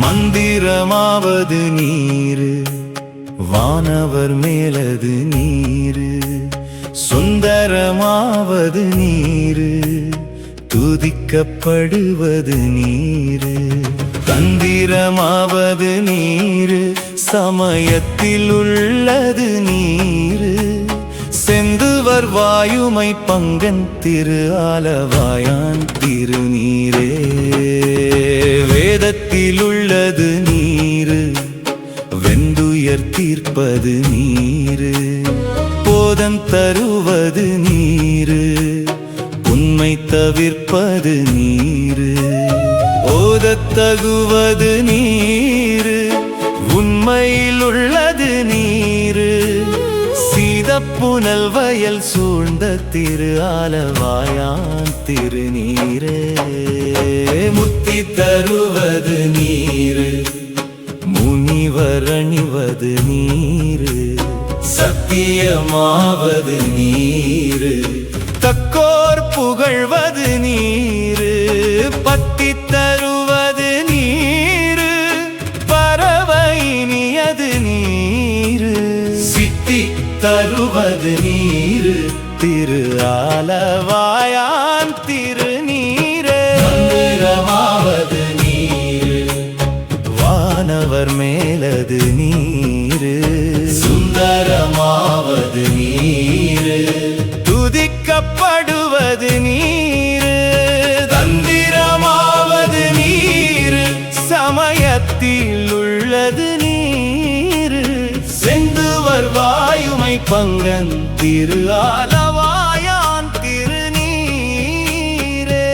மந்திரமாவது நீரு, வானவர் மேலது நீரு. சுந்தரமாவது நீரு, துதிக்கப்படுவது நீரு. தந்திரமாவது நீரு, சமயத்தில் உள்ளது நீரு. செந்துவர் வாயுமை பங்கன் திரு ஆலவாயான் திருநீரே. வேதத்தில் உள்ளது நீரு, வெந்துயர் தீர்ப்பது நீரு. போதம் தருவது நீரு, உண்மை தவிர்ப்பது நீரு. ஓதத்தகுவது நீரு, உண்மையில் உள்ளது நீரு. சீதப்புனல் வயல் சூழ்ந்த திரு ஆலவாயான் திருநீரே. முத்தி தருவது நீரு, முனிவர் அணிவது நீரு. சத்தியமாவது நீரு, தக்கோர் புகழ்வது நீரு. பத்தி தருவது நீரு, பறவையினியது நீரு. சித்தி தருவது நீரு, திரு ஆலவாயான் திருநீரே. மந்திரமாவது நீரு, வானவர் மேலது நீரு. சுந்தரமாவது நீரு, துதிக்கப்படுவது நீரு. தந்திரமாவது நீரு, சமயத்தில் உள்ளது நீரு. செந்துவர் வாயுமை பங்கன் திரு ஆலவாயான் திருநீரே.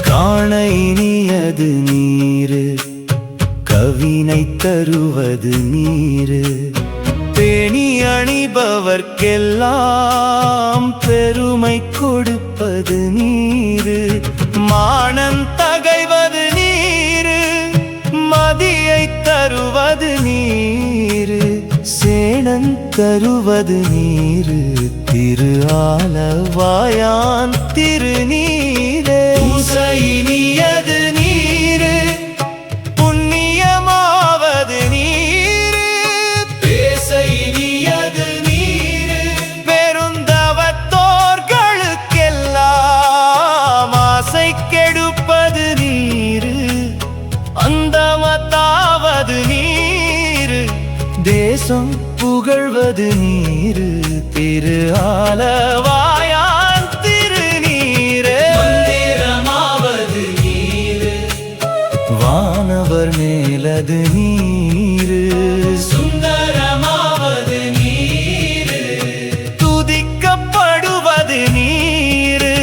காண இனியது நீரு, கவினை தருவது நீரு. பேணி அணிபவர்க்கெல்லாம் பெருமை கொடுப்பது நீரு. மானம் தகைவது நீரு, மதியை தருவது நீரு. சேணம் தருவது நீரு, திரு ஆலவாயான் திருநீரே. இனியது நீரு, புண்ணியமாவது நீரு. பேச இனியது நீரு, பெருந்தவத்தோர்களுக்கெல்லாம் ஆசை கெடுப்பது நீரு. அந்தமத்தாவது நீரு, தேசம் புகழ்வது நீரு. திரு ஆலவாயான் திருநீரே. மந்திரமாவது நீரு, வானவர் மேலது நீரு. சுந்தரமாவது நீரு, துதிக்கப்படுவது நீரு.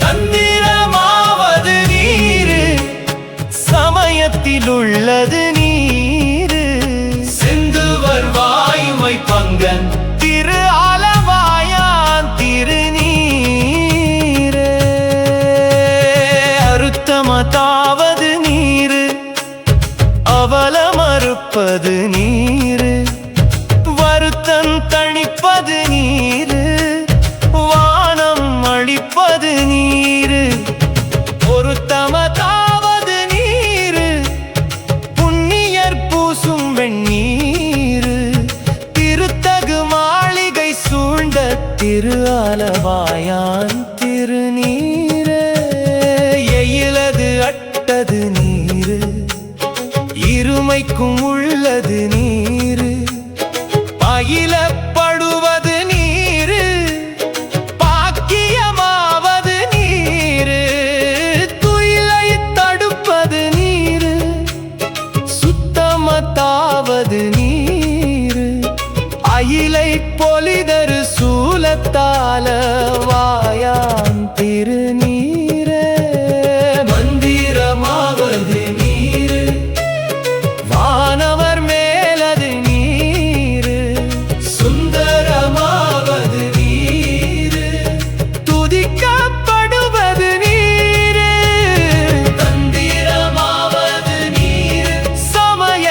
தந்திரமாவது நீரு, சமயத்தில் உள்ளது நீரு. செந்துவர் வாயுமை பங்கன் திரு ஆலவாயான் திருநீரே. அருத்தமதாவது நீரு, அவல மறுப்பது நீரு. வருத்தம் தணிப்பது நீரு, வானம் அளிப்பது நீரு. பொருத்தமதாவது நீரு, புண்ணியர் பூசும் வெண்ணீரு. திருத்தகு மாளிகை சூழ்ந்த திரு ஆலவாயான் திருநீரே. எயிலது அட்டது நீரு, இருமைக்கும் உள்ளது நீரு. பயிலப்படுவது நீரு, பாக்கியமாவது நீரு. துயிலை தடுப்பது நீரு, சுத்தமத்தாவது நீரு. அயிலை பொலிதரு சூலத்தால வாயான் திருநீரே. மந்திரமாவது நீரு, வானவர் மேலது நீரு. சுந்தரமாவது நீரு, துதிக்கப்படுவது நீரு. தந்திரமாவது நீரு, சமய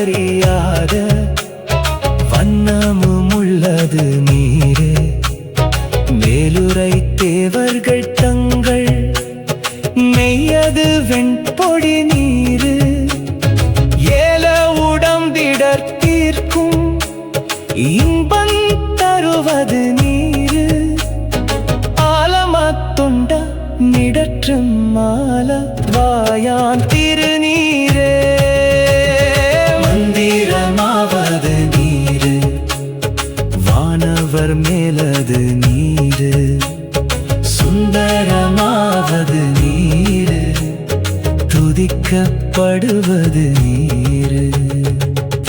அறியாத வண்ணமும் உள்ளது நீரே. மேலுரை தேவர்கள் தங்கள் மெய்யது வெண்பொடி நீரு. ஏல உடம்பிடர் தீர்க்கும் இன்பம் தருவது நீரு. ஆலமத்தொண்ட நிடற்றும் மால வாயான் திருநீரே. மந்திரமாவது நீரு, வானவர் மேலது நீரு. சுந்தரமாவது நீரு, துதிக்கப்படுவது நீரு.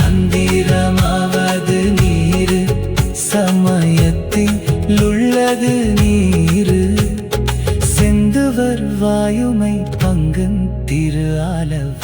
தந்திரமாவது நீரு, சமயத்தில் உள்ளது நீரு. செந்துவர் வாயுமை பங்கன் திரு ஆலவ